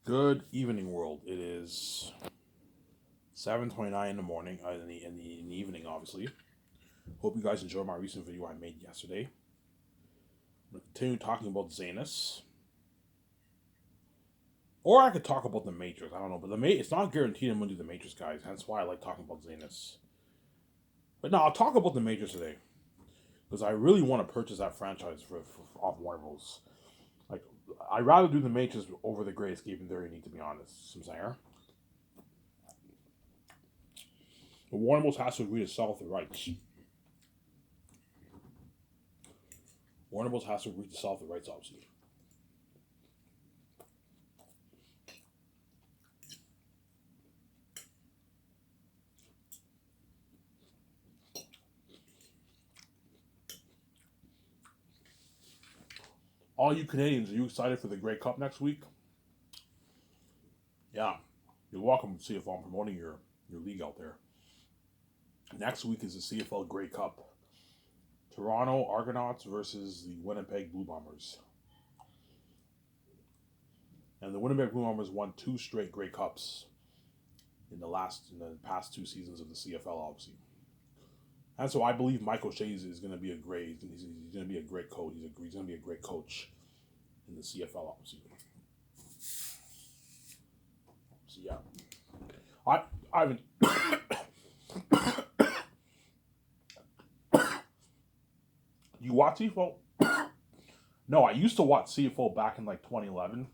Good evening, world. It is 7:29 in the morning, in the evening, obviously. Hope you guys enjoyed my recent video I made yesterday. I'm going to continue talking about Zanus. Or I could talk about the Matrix. I don't know, but it's not guaranteed I'm going to do the Matrix, guys. Hence why I like talking about Zanus. But no, I'll talk about the Matrix today. Because I really want to purchase that franchise for off Warner Bros. Like, I'd rather do the Matrix over the Great Escape and Theory, to be honest. Some singer. But Warner Bros. Has to agree to sell the rights. Warner Bros. Has to agree to sell the rights, obviously. All you Canadians, are you excited for the Grey Cup next week? Yeah, you're welcome to see if I'm promoting your league out there. Next week is the CFL Grey Cup. Toronto Argonauts versus the Winnipeg Blue Bombers. And the Winnipeg Blue Bombers won 2 straight Grey Cups in the past 2 seasons of the CFL, obviously. And so I believe Michael Shays is going to be he's going to be a great coach. He's going to be a great coach in the CFL, obviously. So yeah, I haven't. You watch CFL? No, I used to watch CFL back in like 2011.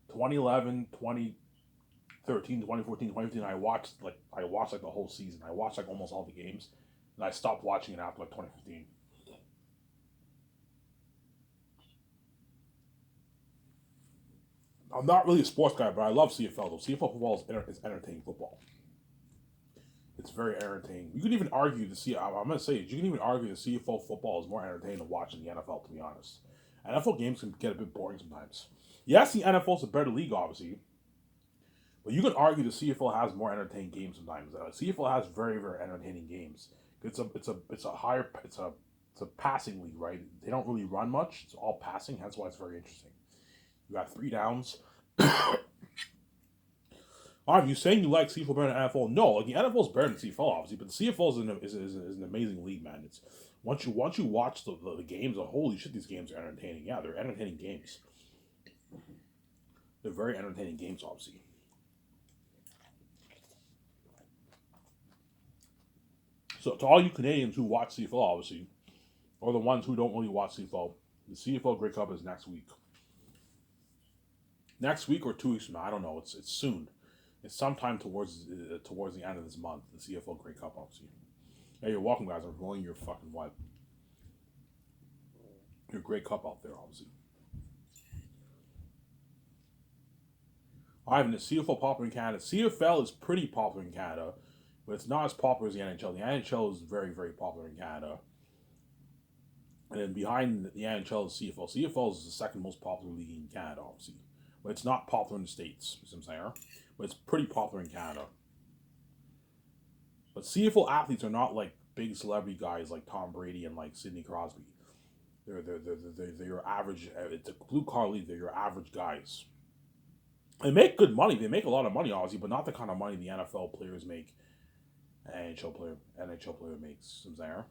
2011, 2013, 2014, 2015. I watched like the whole season. I watched like almost all the games, and I stopped watching it after like 2015. I'm not really a sports guy, but I love CFL though. CFL football is entertaining football. It's very entertaining. You can even argue I'm gonna say it, you can even argue the CFL football is more entertaining to watch than the NFL. To be honest, NFL games can get a bit boring sometimes. Yes, the NFL is a better league, obviously, but you can argue the CFL has more entertaining games sometimes. CFL has very very entertaining games. It's a passing league, right? They don't really run much. It's all passing. That's why it's very interesting. You got 3 downs. Are you saying you like CFL better than NFL? No, like the NFL is better than CFL, obviously, but the CFL is an amazing league, man. It's once you watch the games, holy shit, these games are entertaining. Yeah, they're entertaining games. They're very entertaining games, obviously. So to all you Canadians who watch CFL, obviously, or the ones who don't really watch CFL, the CFL Grey Cup is next week. Next week or 2 weeks from now, I don't know. It's soon. It's sometime towards the end of this month. The CFL Grey Cup, obviously. Hey, you're welcome, guys. I'm rolling your fucking what? Your Grey Cup out there, obviously. I have the CFL popular in Canada. CFL is pretty popular in Canada, but it's not as popular as the NHL. The NHL is very, very popular in Canada. And then behind the NHL is CFL. CFL is the second most popular league in Canada, obviously. But it's not popular in the States, you know what I'm saying? But it's pretty popular in Canada. But CFL athletes are not like big celebrity guys like Tom Brady and like Sidney Crosby. They're your average. It's a blue collar league. They're your average guys. They make good money. They make a lot of money, obviously, but not the kind of money the NFL players make. NHL player makes. You know what I'm saying?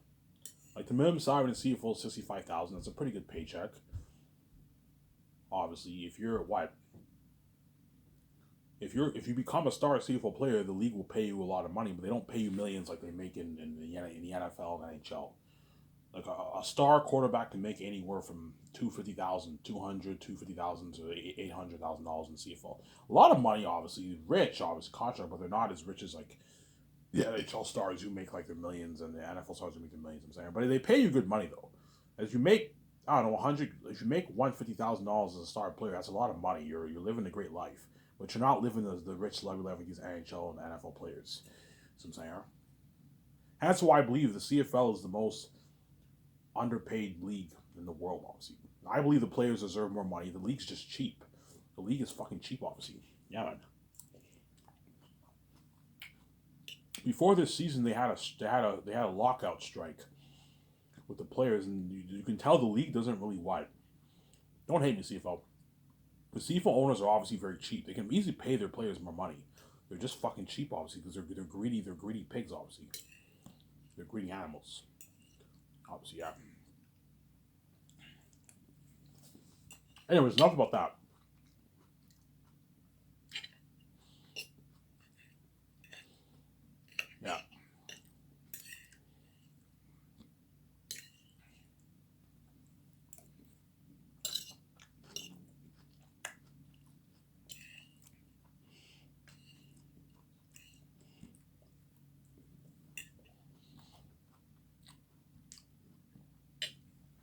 Like the minimum salary in CFL is 65,000. That's a pretty good paycheck. Obviously, if you become a star CFL player, the league will pay you a lot of money, but they don't pay you millions like they make in the NFL and NHL. Like a star quarterback can make anywhere from 250,000, 250,000 to $800,000 in CFL. A lot of money, obviously, rich, obviously, contract, but they're not as rich as like the NHL stars who make like the millions and the NFL stars who make the millions. I'm saying, but they pay you good money though. As you make, I don't know, 100. If you make $150,000 as a star player, that's a lot of money. You're living a great life, but you're not living the rich celebrity life of these NHL and NFL players. So I'm saying, that's why I believe the CFL is the most underpaid league in the world. Obviously, I believe the players deserve more money. The league's just cheap. The league is fucking cheap. Obviously, yeah, man. Before this season, they had a lockout strike with the players, and you can tell the league doesn't really want. Don't hate me, CFL. The CFL owners are obviously very cheap. They can easily pay their players more money. They're just fucking cheap, obviously, because they're greedy. They're greedy pigs, obviously. They're greedy animals. Obviously, yeah. Anyways, enough about that. Yeah.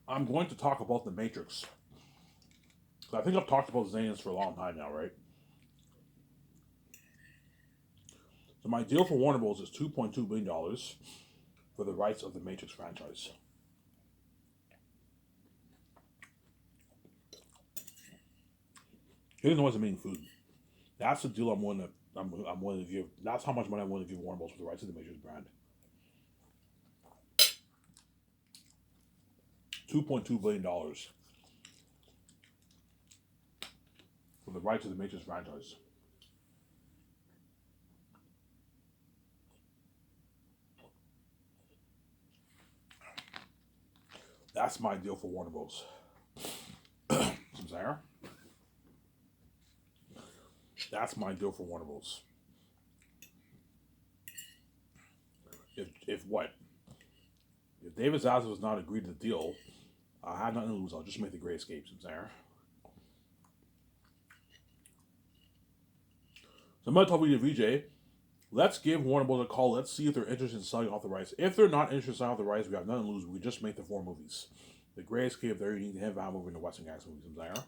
I'm going to talk about The Matrix. I think I've talked about Zanus for a long time now, right? So my deal for Warner Bros. Is $2.2 billion for the rights of the Matrix franchise. He doesn't know what's making food. That's the deal I'm willing to. I'm willing to give. That's how much money I'm willing to give Warner Bros. For the rights of the Matrix brand. $2.2 billion for the rights of the Matrix franchise. That's my deal for Warner Bros. Some Sarah. That's my deal for Warner Bros. If what? If David Zaslav was not agreed to the deal, I have nothing to lose. I'll just make the Great Escape, some Sarah. So I'm going to tell VJ, let's give Warner Bros. A call. Let's see if they're interested in selling off the rights. If they're not interested in selling off the rights, we have nothing to lose. We just make the 4 movies. The Great Escape, they're unique to him, I'm moving to Western Gas movies, some Sarah.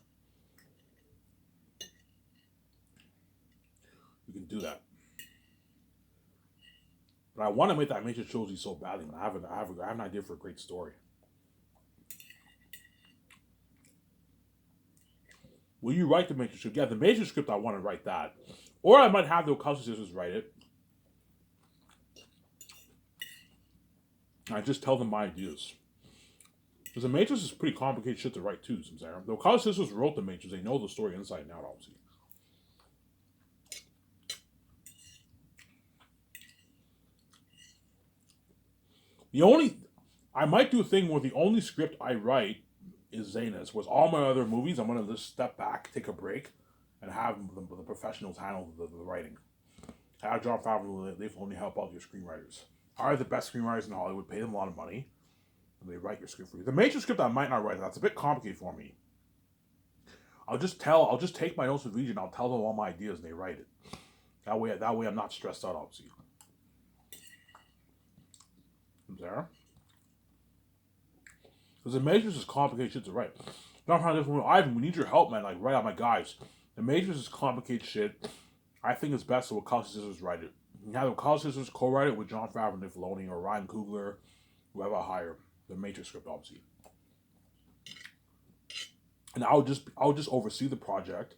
We can do that. But I want to make that Matrix trilogy so badly, man. I have an idea for a great story. Will you write the Matrix script? Yeah, the Matrix script, I want to write that. Or I might have the Wachowski sisters write it. I just tell them my ideas. Because the Matrix is pretty complicated shit to write too, some Sarah. The Wachowski sisters wrote the Matrix. They know the story inside and out, obviously. I might do a thing where the only script I write is Zanus. Whereas all my other movies, I'm going to just step back, take a break, and have the professionals handle the writing. Have Jon Favreau, they only help out your screenwriters. Are the best screenwriters in Hollywood, pay them a lot of money, and they write your script for you. The Matrix script I might not write. That's a bit complicated for me. I'll just take my notes with Legion. I'll tell them all my ideas, and they write it. That way, I'm not stressed out. Obviously. Sarah? Because the Matrix is complicated shit to write. Not trying to Ivan, we need your help, man. Like, write out my guys. The Matrix is complicated shit. I think it's best the Wachowski sisters write it. You have the Wachowski sisters co-write it with Jon Favreau and Dave Filoni or Ryan Coogler, whoever I hire. The Matrix script, obviously. And I'll just oversee the project,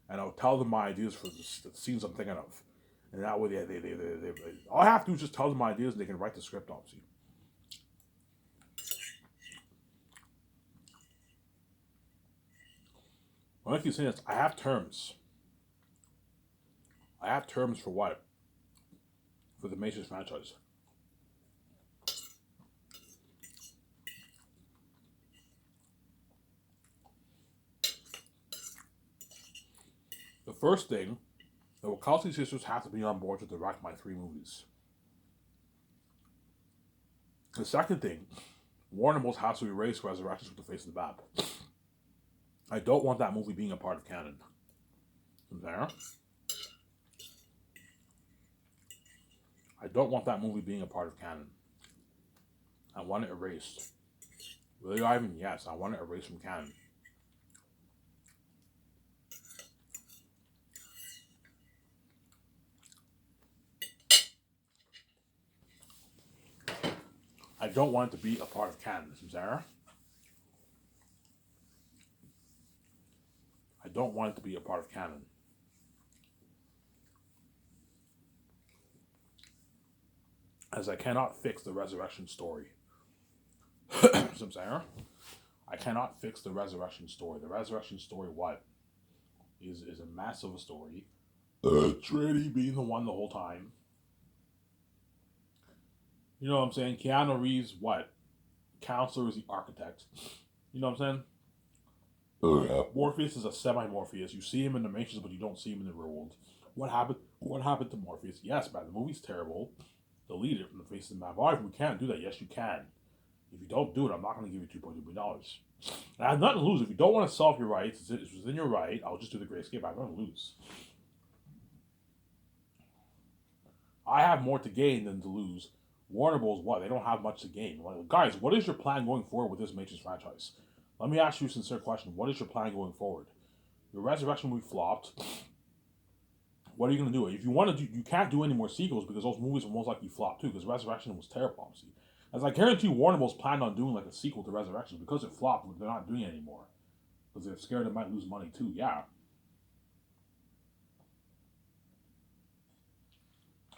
and I'll tell them my ideas for the scenes I'm thinking of. And that way, they all I have to do is just tell them my ideas, and they can write the script, obviously. When I keep saying this, I have terms. I have terms for what? For the Matrix franchise. The first thing, the Wachowski sisters have to be on board to direct my 3 movies. The second thing, Warner Bros. Has to erase Resurrections with the face of the map. I don't want that movie being a part of canon. There. I don't want that movie being a part of canon. I want it erased. Really, Ivan? Yes, I want it erased from canon. I don't want it to be a part of canon, Sarah. I don't want it to be a part of canon. As I cannot fix the resurrection story. Sarah? I cannot fix the resurrection story. The resurrection story, what? is a massive story. Trinity being the one the whole time. You know what I'm saying? Keanu Reeves, what? Counselor is the architect. You know what I'm saying? Morpheus is a semi-Morpheus. You see him in the Matrix, but you don't see him in the real world. What happened? What happened to Morpheus? Yes, man, the movie's terrible. Delete it from the face of the map. Oh, if we can't do that, yes, you can. If you don't do it, I'm not going to give you $2.2 billion. And I have nothing to lose. If you don't want to solve your rights, it's within your right. I'll just do the Great Escape. I have nothing to lose. I have more to gain than to lose. Warner Bros. What? They don't have much to gain. Guys, what is your plan going forward with this Matrix franchise? Let me ask you a sincere question. What is your plan going forward? Your Resurrection movie flopped. What are you going to do? If you want to do, you can't do any more sequels because those movies will most likely flop too. Because Resurrection was terrible, obviously. As I guarantee, Warner Bros. Planned on doing like a sequel to Resurrection because it flopped. They're not doing it anymore because they're scared it might lose money too. Yeah.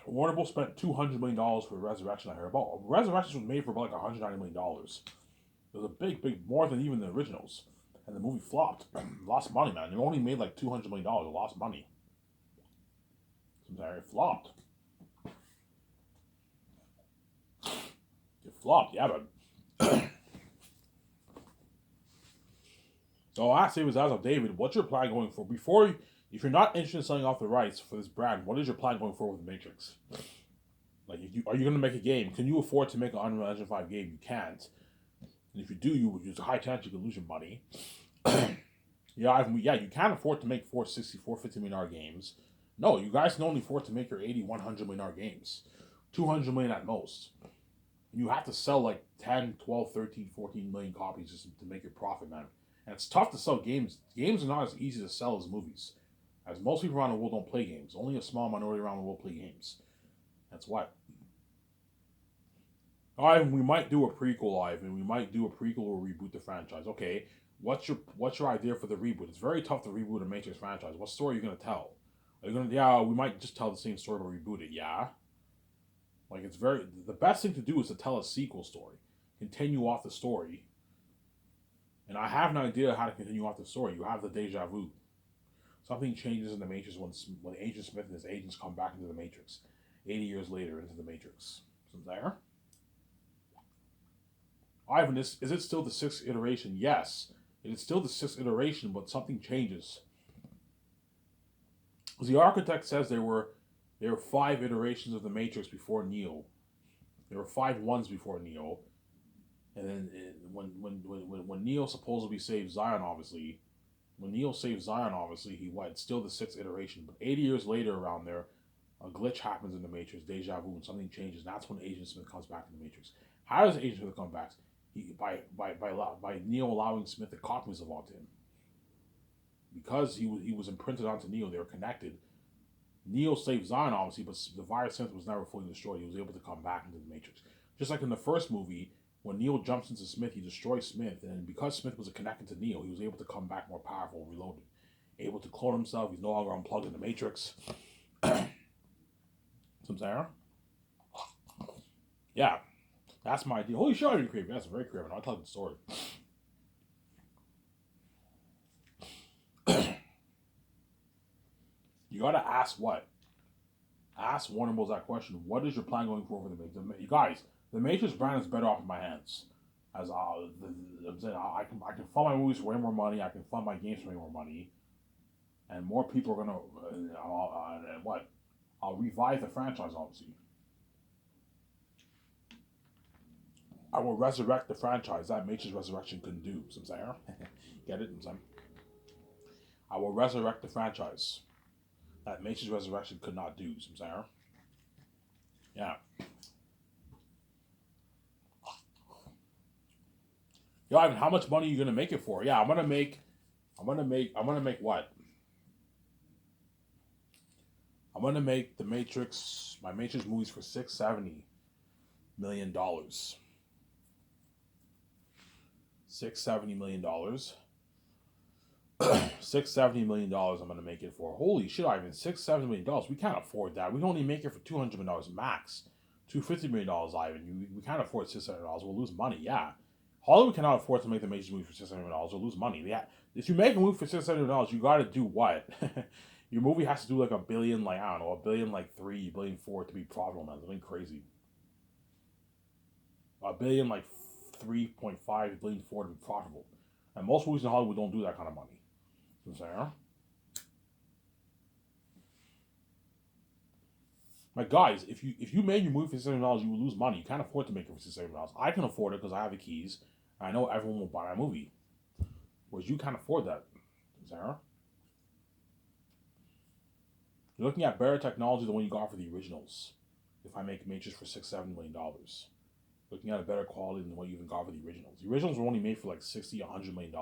Warner Bros. Spent $200 million for Resurrection. I heard about Resurrection was made for about like $190 million. It was a big more than even the originals, and the movie flopped, lost money, man. It only made like $200 million. It lost money. It flopped. It flopped, yeah, but. So I asked David as of David, what's your plan going for before? If you're not interested in selling off the rights for this brand, what is your plan going forward with the Matrix? Like, are you going to make a game? Can you afford to make an Unreal Engine 5 game? You can't. And if you do, there's a high chance you could lose your money. You can't afford to make $460, $450 million games. No, you guys can only afford to make your $80, $100 million games. $200 million at most. And you have to sell like 10, 12, 13, 14 million copies just to make your profit, man. And it's tough to sell games. Games are not as easy to sell as movies. As most people around the world don't play games. Only a small minority around the world play games. That's why. Alright, we might do a prequel live, and we might do a prequel or reboot the franchise. Okay, what's your idea for the reboot? It's very tough to reboot a Matrix franchise. What story are you gonna tell? Are you gonna we might just tell the same story but reboot it, yeah? Like the best thing to do is to tell a sequel story. Continue off the story. And I have an idea how to continue off the story. You have the deja vu. Something changes in the Matrix when Agent Smith and his agents come back into the Matrix. 80 years later into the Matrix. Isn't there? Ivan, is it still the sixth iteration? Yes. It is still the sixth iteration, but something changes. The architect says there were 5 iterations of the Matrix before Neo. There were 5 ones before Neo. And then when Neo supposedly saved Zion, obviously, it's still the 6th iteration. But 80 years later around there, a glitch happens in the Matrix, deja vu, and something changes. And that's when Agent Smith comes back in the Matrix. How does Agent Smith come back? By Neo allowing Smith the copies of onto him. Because he was imprinted onto Neo, they were connected. Neo saved Zion, obviously, but the virus Smith was never fully destroyed. He was able to come back into the Matrix. Just like in the first movie, when Neo jumps into Smith, he destroys Smith, and because Smith was connected to Neo, he was able to come back more powerful, reloaded. Able to clone himself, he's no longer unplugged in the Matrix. Some Sarah? Yeah. That's my idea. Holy shit, I didn't create. That's very creative. I'll tell the story. You gotta ask what? Ask Warner Bros. That question. What is your plan going forward for the Matrix? You guys, the Matrix brand is better off in my hands. As I'm saying, I can fund my movies for way more money. I can fund my games for way more money, and more people are gonna I'll revive the franchise, obviously. I will resurrect the franchise that Matrix Resurrection couldn't do. Some say, get it? Some. I will resurrect the franchise that Matrix Resurrection could not do. Some say, yeah. Yo, Ivan, how much money are you gonna make it for? Yeah, I'm gonna make what? I'm gonna make my Matrix movies for $670 million. $670 million. $670 million I'm gonna make it for. Holy shit, Ivan, $670 million. We can't afford that. We can only make it for $200 million max. $250 million, Ivan. We can't afford $600 million. We'll lose money, yeah. Hollywood cannot afford to make the Matrix movie for $600 million. We'll lose money. If you make a movie for $600, you got to do what? Your movie has to do like a billion, like I don't know, a billion like three, billion four to be profitable. Man, something crazy. A billion like 3.5 billion four to be profitable. And most movies in Hollywood don't do that kind of money. You know what I'm saying? Like guys, if you made your movie for $600, you would lose money. You can't afford to make it for $600. I can afford it because I have the keys. And I know everyone will buy my movie. Whereas you can't afford that. Sarah. You're looking at better technology than what you got for the originals. If I make Matrix for $6-7 million, looking at a better quality than what you even got for the originals. The originals were only made for like $60-100 million.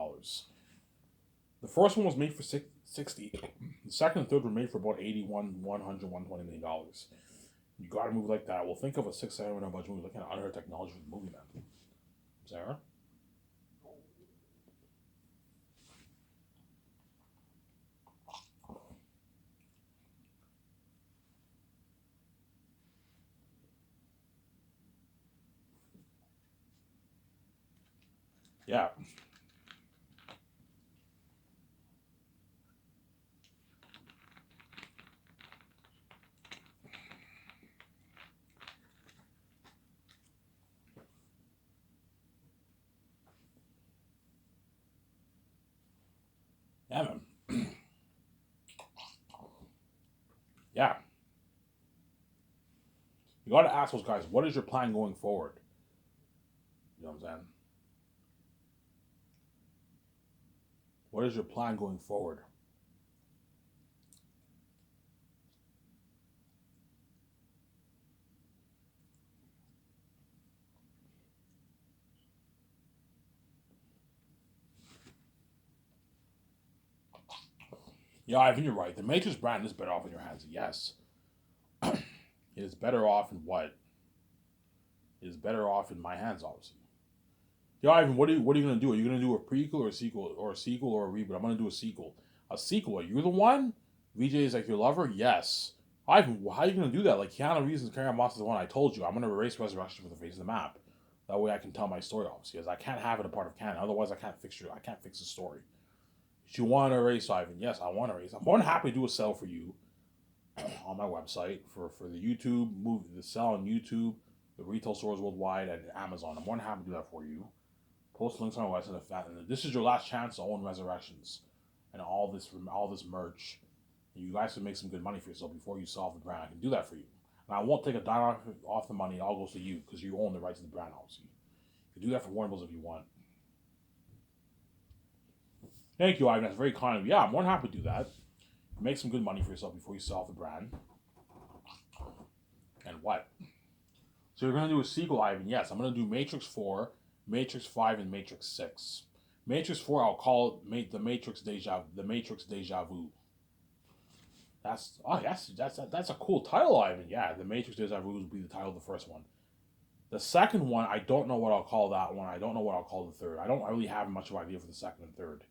The first one was made for 60. The second and third were made for about 81, 100, $120 million. You got a movie like that. Well, think of a $6-7 million budget movie looking at other technology for the movie, man. Sarah. Yeah. Yeah, man. Yeah. You got to ask those guys, what is your plan going forward? You know what I'm saying? What is your plan going forward? Yeah, Ivan, you're right. The Matrix brand is better off in your hands. Yes. It is better off in what? It is better off in my hands, obviously. Yeah, Ivan, what are you gonna do? Are you gonna do a prequel or a sequel or a reboot? I'm gonna do a sequel. A sequel? Are you the one? VJ is like your lover? Yes. Ivan, how are you gonna do that? Like Keanu Reeves and Carrie Moss is the one I told you. I'm gonna erase Resurrection from the face of the map. That way I can tell my story, obviously, because I can't have it a part of canon. Otherwise, I can't fix the story. If you want to erase Ivan, yes, I want to erase. I'm more than happy to do a sell for you on my website for the YouTube movie, the sell on YouTube, the retail stores worldwide, and Amazon. I'm more than happy to do that for you. Post links on my website. And this is your last chance to own Resurrections and all this merch. And you guys can make some good money for yourself before you sell off the brand. I can do that for you. And I won't take a dime off the money. It all goes to you because you own the rights to the brand, obviously. You can do that for Warner Bros. If you want. Thank you, Ivan. That's very kind of you. Yeah, I'm more than happy to do that. Make some good money for yourself before you sell off the brand. And what? So you're gonna do a sequel, Ivan? Yes, I'm gonna do Matrix 4, Matrix 5, and Matrix 6. Matrix 4, I'll call it the Matrix Deja Vu. That's a cool title, Ivan. Yeah, the Matrix Deja Vu would be the title of the first one. The second one, I don't know what I'll call that one. I don't know what I'll call the third. I don't really have much of an idea for the second and third,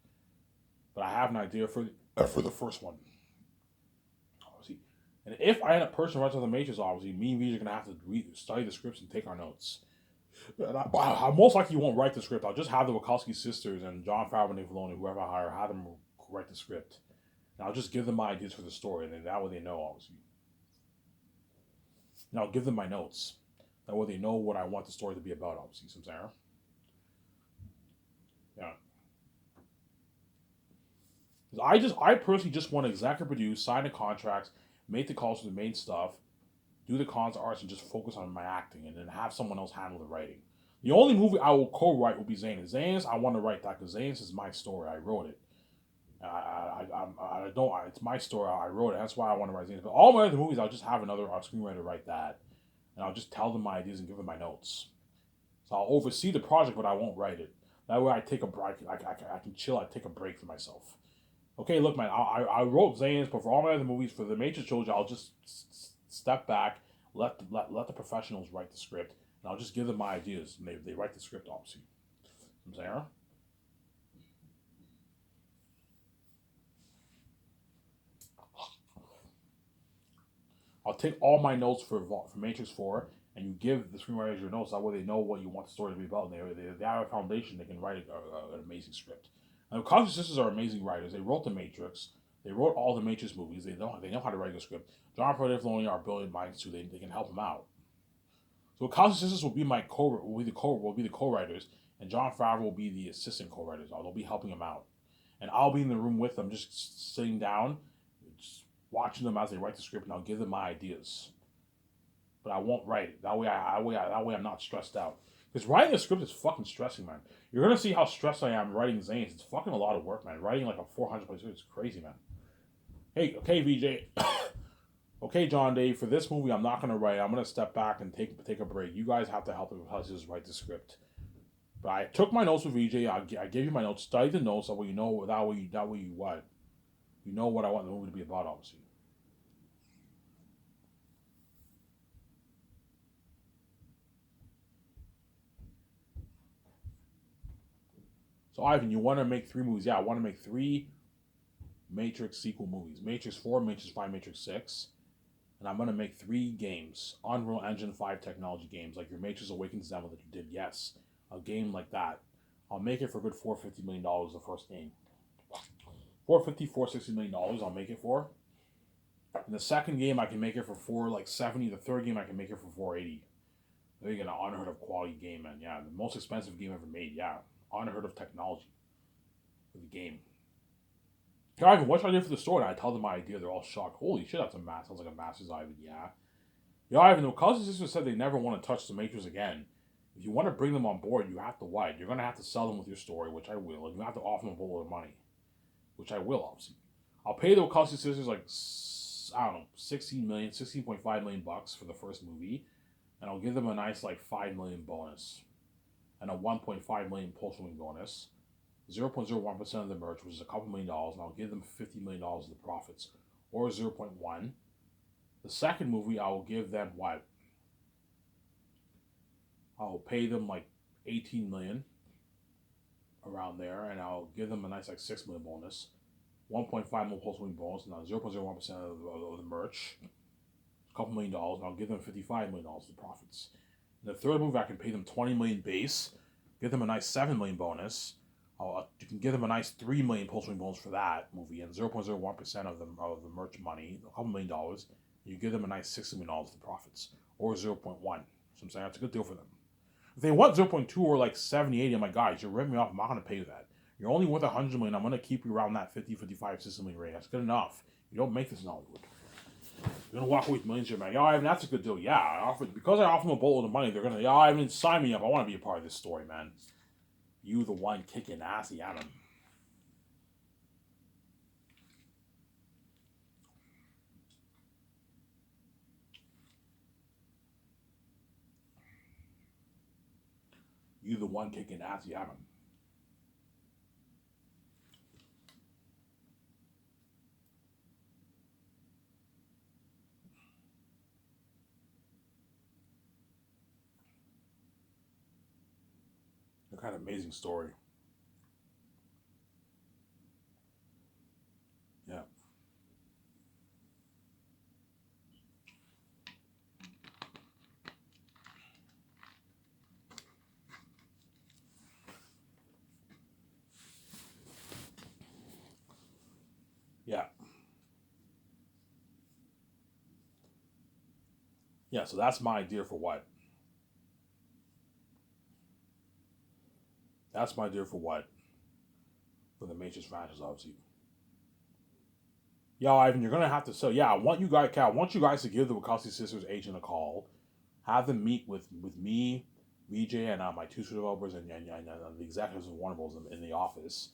but I have an idea for the first one. Obviously, and if I end up personally writing the Matrix, obviously, me and V are gonna have to study the scripts and take our notes. And I most likely won't write the script. I'll just have the Wachowski sisters and Jon Favreau and Dave Filoni, whoever I hire, have them write the script. And I'll just give them my ideas for the story, and then that way they know, obviously. And I'll give them my notes. That way they know what I want the story to be about, obviously. Samsara. Yeah. I personally just want to executive produce, sign the contracts, make the calls for the main stuff, do the cons arts, and just focus on my acting, and then have someone else handle the writing. The only movie I will co-write will be Zayn's. Zayn's, I want to write that because Zayn's is my story. I wrote it. I don't. It's my story. I wrote it. That's why I want to write Zayn's. But all my other movies, I'll just have another screenwriter write that, and I'll just tell them my ideas and give them my notes. So I'll oversee the project, but I won't write it. That way, I take a break. I can chill. I take a break for myself. Okay, look, man. I wrote Zayn's, but for all my other movies, for the Matrix trilogy, I'll just step back, let the professionals write the script, and I'll just give them my ideas. And they write the script, obviously. I'm saying, I'll take all my notes for Matrix 4, and you give the screenwriters your notes. That way they know what you want the story to be about. And they have a foundation. They can write an amazing script. And the Wachowski sisters are amazing writers. They wrote The Matrix. They wrote all the Matrix movies. They know how to write a script. John Pertwee Filoni are brilliant minds too. They can help him out. So Wachowski sisters will be the co-writers, and Jon Favreau will be the assistant co-writers. They'll be helping him out, and I'll be in the room with them, just sitting down, just watching them as they write the script, and I'll give them my ideas. But I won't write it. That way I'm not stressed out. Because writing a script is fucking stressing, man. You're gonna see how stressed I am writing Zanes. It's fucking a lot of work, man. Writing like a 400-page script is crazy, man. Hey, okay, VJ. Okay, John Dave, for this movie, I'm not going to write. I'm going to step back and take a break. You guys have to help me just write the script. But I took my notes with VJ. I gave you my notes. Study the notes. That way you know. That way you what? You know what I want the movie to be about, obviously. So, Ivan, you want to make 3 movies? Yeah, I want to make 3 Matrix sequel movies. Matrix 4, Matrix 5, Matrix 6. And I'm going to make 3 games. Unreal Engine 5 technology games. Like your Matrix Awakens demo that you did. Yes. A game like that. I'll make it for a good $450 million the first game. $460 million I'll make it for. And the second game I can make it for 470. The third game I can make it for 480. There you get an unheard of quality game, man. Yeah, the most expensive game ever made. Yeah, unheard of technology for the game. Ivan, what should I do for the story? And I tell them my idea. They're all shocked. Holy shit, that's sounds like a master's, Ivan. Yeah. Yeah, Ivan, the Wachowski sisters said they never want to touch the Matrix again. If you want to bring them on board, you have to what? You're going to have to sell them with your story, which I will. And you have to offer them a boatload of money, which I will, obviously. I'll pay the Wachowski sisters like, I don't know, 16.5 million bucks for the first movie. And I'll give them a nice like 5 million bonus. And a 1.5 million post-movie bonus. 0.01% of the merch, which is a couple $1 million, and I'll give them $50 million of the profits. Or 0.1. The second movie, I will give them what? I'll pay them like 18 million around there, and I'll give them a nice like 6 million bonus, 1.5 million post-movie bonus, and 0.01% of the merch, a couple $1 million, and I'll give them $55 million of the profits. In the third movie, I can pay them 20 million base, give them a nice 7 million bonus. You can give them a nice 3 million post-movie bonus for that movie, and 0.01% of the merch money, a couple $1 million. You give them a nice $60 million of the profits, or 0.1. So I'm saying that's a good deal for them. If they want 0.2 or like 70, 80, I'm like, guys, you're ripping me off. I'm not going to pay you that. You're only worth 100 million. I'm going to keep you around that 50, 55, 60 million range. That's good enough. You don't make this in Hollywood. You're going to walk away with millions here, man. Yeah, Ivan, that's a good deal. Yeah, because I offer them a boatload of money, they're going to, yeah, Ivan, sign me up. I want to be a part of this story, man. You the one kicking ass, Adam. You the one kicking ass, Adam. A kind of amazing story. Yeah. Yeah. Yeah, so that's my idea for what? That's my idea for what? For the Matrix franchise, obviously. Yeah, Ivan, you're gonna have to. So yeah, I want you guys to give the Wachowski sisters agent a call, have them meet with me, VJ, and my 2 developers and the executives of Warner Bros. In the office.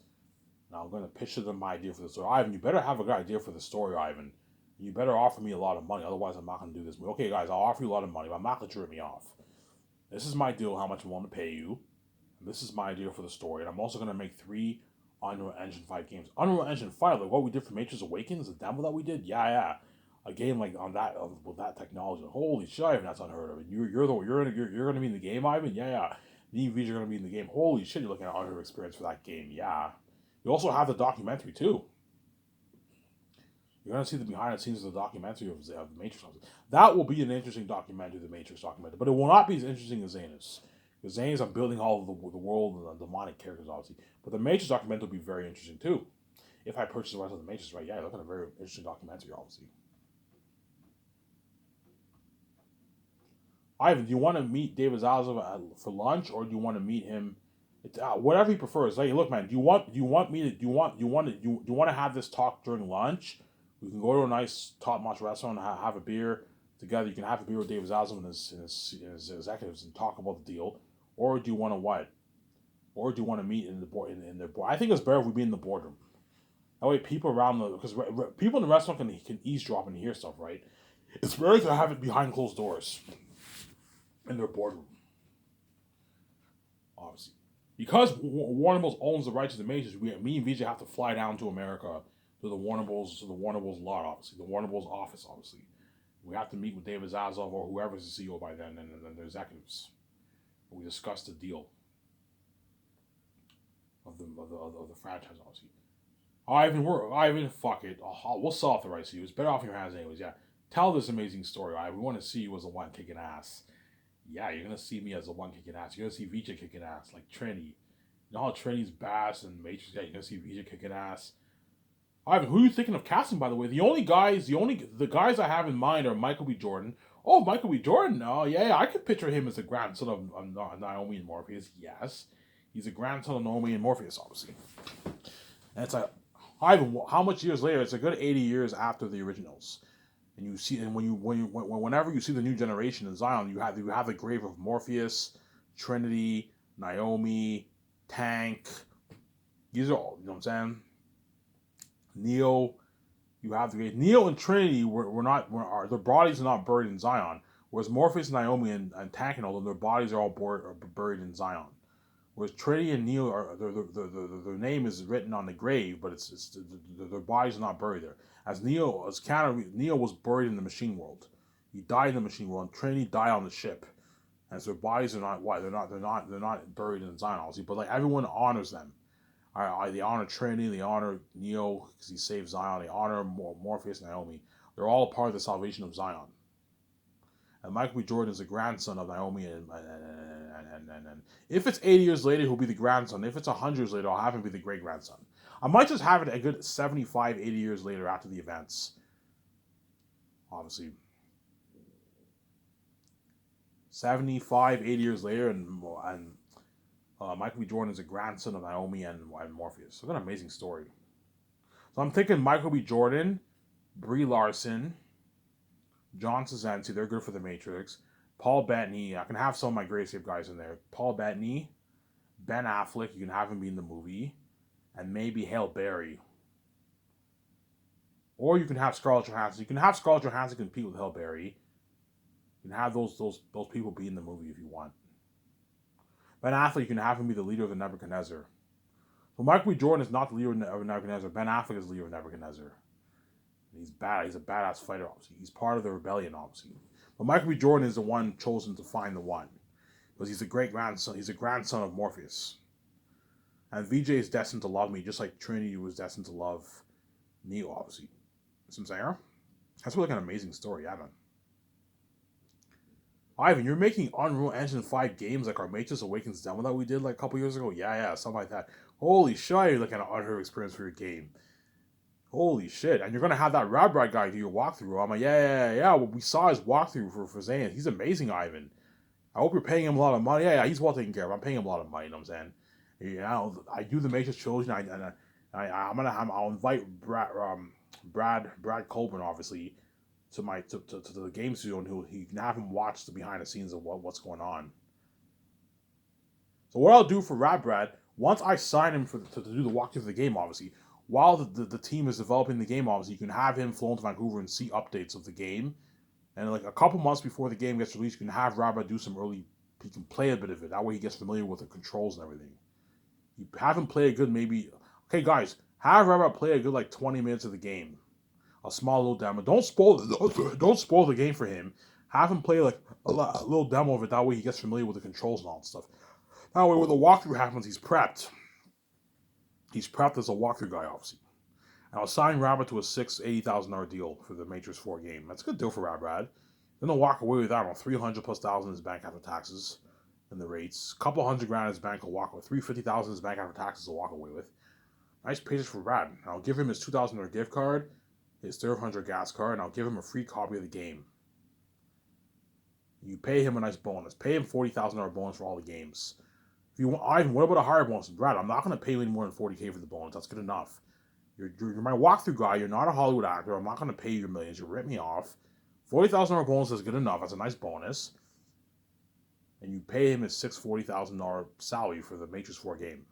And I'm gonna pitch to them my idea for the story. Ivan, you better have a good idea for the story, Ivan. You better offer me a lot of money, otherwise I'm not gonna do this. Okay, guys, I'll offer you a lot of money, but I'm not gonna rip me off. This is my deal. How much I want to pay you. And this is my idea for the story, and I'm also gonna make 3 Unreal Engine 5 games. Unreal Engine 5, like what we did for Matrix Awakens, the demo that we did, yeah. A game like on that with that technology. Holy shit, Ivan, that's unheard of. And you're gonna be in the game, Ivan? Yeah. Me and VJ are gonna be in the game. Holy shit, you're looking at unheard of experience for that game, yeah. You also have the documentary too. You're gonna see the behind the scenes of the documentary of the Matrix. That will be an interesting documentary, the Matrix documentary, but it will not be as interesting as Zanus. Because Zane's are building all of the world and the demonic characters, obviously. But the Matrix documentary will be very interesting too. If I purchase the rest of the Matrix, right? Yeah, look at a very interesting documentary, obviously. Ivan, do you want to meet David Zaslav for lunch, or do you want to meet him? Whatever he prefers. Like, look, man, do you want to have this talk during lunch? We can go to a nice top-notch restaurant and have a beer together. You can have a beer with David Zaslav and his executives and talk about the deal, or do you want to what? Or do you want to meet in the board in their board? I think it's better if we be in the boardroom. That way, people around because people in the restaurant can eavesdrop and hear stuff, right? It's better to have it behind closed doors in their boardroom, obviously. Because Warner Bros. Owns the rights to the Matrix, me and VJ have to fly down to America to the Warner Bros. Lot, obviously, the Warner Bros. Office, obviously. We have to meet with David Zaslav or whoever's the CEO by then, and then their executives. We discuss the deal of the franchise, obviously. Ivan, fuck it. We'll sell off the rights to you. It's better off in your hands, anyways. Yeah, tell this amazing story. We want to see you as the one kicking ass. Yeah, you're gonna see me as the one kicking ass. You're gonna see VJ kicking ass, like Trinity. You know how Trinity's bass and Matrix. Yeah, you're gonna see VJ kicking ass. Ivan, who are you thinking of casting? By the way, the guys I have in mind are Michael B. Jordan. Oh, Michael B. Jordan. Oh, yeah, I could picture him as the grandson of Naomi and Morpheus. Yes, he's a grandson of Naomi and Morpheus, obviously. And it's like, Ivan, how much years later? It's a good 80 years after the originals. And you see, and whenever you see the new generation in Zion, you have the grave of Morpheus, Trinity, Naomi, Tank. These are all, you know what I'm saying? Neo, you have the grave. Neo and Trinity their bodies are not buried in Zion, whereas Morpheus, Naomi, and Tank and all their bodies are all buried in Zion. Whereas Trinity and Neo are their name is written on the grave, but their bodies are not buried there. Neo was buried in the machine world. He died in the machine world, and Trinity died on the ship. And so their bodies are not they're not buried in Zion, obviously. But like everyone honors them. They honor Trinity, they honor Neo because he saved Zion. They honor Morpheus and Naomi. They're all a part of the salvation of Zion. And Michael B. Jordan is the grandson of Naomi, and if it's 80 years later, he'll be the grandson. If it's 100 years later, I'll have him be the great grandson. I might just have it a good 75, 80 years later after the events. Obviously. 75, 80 years later, and Michael B. Jordan is a grandson of Naomi and Morpheus. So, what an amazing story. So, I'm thinking Michael B. Jordan, Brie Larson, John Krasinski, they're good for the Matrix. Paul Bettany, I can have some of my Great Escape guys in there. Paul Bettany, Ben Affleck, you can have him be in the movie, and maybe Halle Berry. Or you can have Scarlett Johansson. You can have Scarlett Johansson compete with Halle Berry. You can have those people be in the movie if you want. Ben Affleck, you can have him be the leader of the Nebuchadnezzar. So Michael B. Jordan is not the leader of Nebuchadnezzar. Ben Affleck is the leader of Nebuchadnezzar. He's bad. He's a badass fighter, obviously. He's part of the rebellion, obviously. But Michael B. Jordan is the one chosen to find the one. Because he's a great grandson. He's a grandson of Morpheus. And VJ is destined to love me, just like Trinity was destined to love Neo, obviously. See what I'm saying? That's really like an amazing story, yeah, man. Ivan, you're making Unreal Engine 5 games like our Matrix Awakens demo that we did like a couple years ago? Yeah, something like that. Holy shit, you're looking at an unheard experience for your game. Holy shit. And you're going to have that Rabrad guy do your walkthrough. I'm like, yeah. Well, we saw his walkthrough for Zane. He's amazing, Ivan. I hope you're paying him a lot of money. Yeah, he's well taken care of. I'm paying him a lot of money, you know what I'm saying? Yeah, I do the Matrix trilogy, and I'll invite Brad Colburn, obviously, to the game studio, and he can have him watch the behind the scenes of what's going on. So what I'll do for Brad, once I sign him to do the walkthrough of the game, obviously, while the team is developing the game, obviously, you can have him flown to Vancouver and see updates of the game. And like a couple months before the game gets released, you can have Brad do some early. He can play a bit of it. That way, he gets familiar with the controls and everything. You have him play a good Okay, guys, have Brad play a good like 20 minutes of the game. A small little demo. Don't spoil the game for him. Have him play like a little demo of it. That way he gets familiar with the controls and all that stuff. That way when the walkthrough happens, he's prepped. He's prepped as a walkthrough guy, obviously. And I'll sign Rabbit to a $80,000 deal for the Matrix 4 game. That's a good deal for Brad. Then he'll walk away with, I don't know, $300,000+ in his bank after taxes. and the rates. A couple $100,000 in his bank will walk with. $350,000 in his bank after taxes will walk away with. Nice paycheck for Brad. I'll give him his $2,000 gift card, his $1,300 gas card, and I'll give him a free copy of the game. You pay him a nice bonus. Pay him $40,000 bonus for all the games. If you want, Ivan, what about a higher bonus? Brad, I'm not going to pay you any more than $40K for the bonus. That's good enough. You're my walkthrough guy. You're not a Hollywood actor. I'm not going to pay you your millions. You rip me off. $40,000 bonus is good enough. That's a nice bonus. And you pay him his $40,000 salary for the Matrix 4 game.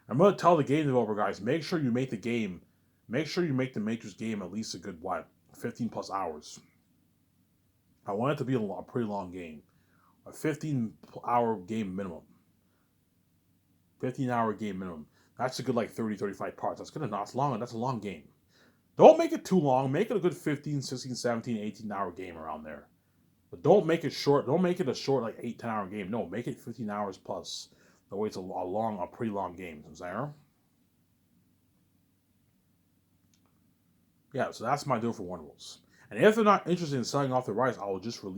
I'm going to tell the game developer guys, make sure you make the game, make sure you make the Matrix game at least a good, 15 plus hours. I want it to be a pretty long game. A 15-hour game minimum. 15-hour game minimum. That's a good 30, 35 parts. That's good enough. That's long. That's a long game. Don't make it too long. Make it a good 15, 16, 17, 18-hour game around there. But don't make it short. Don't make it a short 8, 10-hour game. No, make it 15 hours plus. That way it's a pretty long game. You know what I'm saying? Yeah, so that's my deal for Warner Bros. And if they're not interested in selling off the rights, I'll just do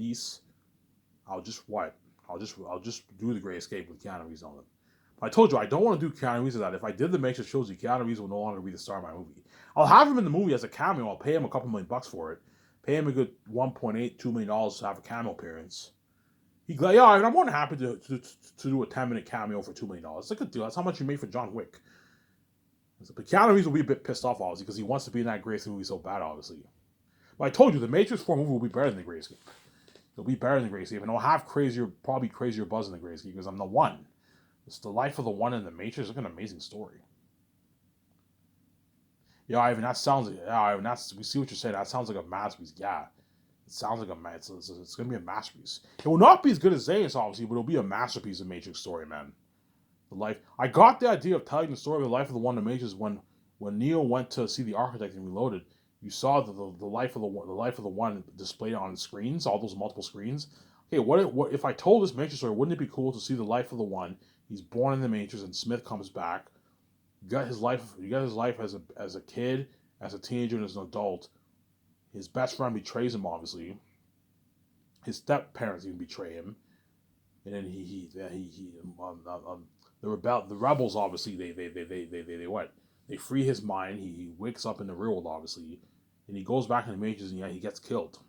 the Great Escape with Keanu Reeves on them. But I told you I don't want to do Keanu Reeves as that. If I did the Matrix trilogy, Keanu Reeves will no longer be the star of my movie. I'll have him in the movie as a cameo. I'll pay him a couple $1,000,000 for it. Pay him a good $1.8, $2 million to have a cameo appearance. I'm more than happy to do a 10-minute cameo for $2 million. It's a good deal. That's how much you made for John Wick. But Keanu Reeves will be a bit pissed off, obviously, because he wants to be in that Great Escape movie so bad, obviously. But I told you, the Matrix 4 movie will be better than the Great Escape. It'll be better than the Great Escape, and I'll have probably crazier buzz than the Great Escape, because I'm the one. It's the life of the one in the Matrix. It's like an amazing story. Yeah, Ivan, that sounds like... Yeah, Ivan, we see what you're saying. That sounds like a masterpiece. Yeah. It sounds like it's going to be a masterpiece. It will not be as good as Zayas, obviously, but it'll be a masterpiece of Matrix story, man. I got the idea of telling the story of the life of the one in the Matrix when Neo went to see the Architect and Reloaded. You saw the life of the one displayed on screens, all those multiple screens. Okay, what if I told this Matrix story? Wouldn't it be cool to see the life of the one? He's born in the Matrix, and Smith comes back. You got his life as a kid, as a teenager, and as an adult. His best friend betrays him, obviously. His step parents even betray him, and then the rebels obviously they free his mind. He wakes up in the real world, obviously, and he goes back in the Matrix, and he gets killed,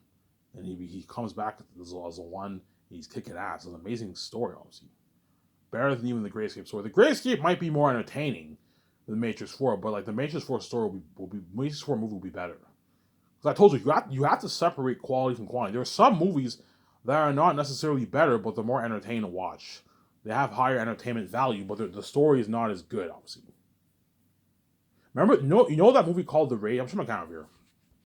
and he comes back as a one. He's kicking ass. It's an amazing story, obviously, better than even the Great Escape story. The Great Escape might be more entertaining than the Matrix 4, but the Matrix 4 story Matrix 4 movie will be better. Because I told you have to separate quality from quantity. There are some movies that are not necessarily better, but they're more entertaining to watch. They have higher entertainment value, but the story is not as good, obviously. Remember, you know that movie called The Raid? I'm showing my camera here.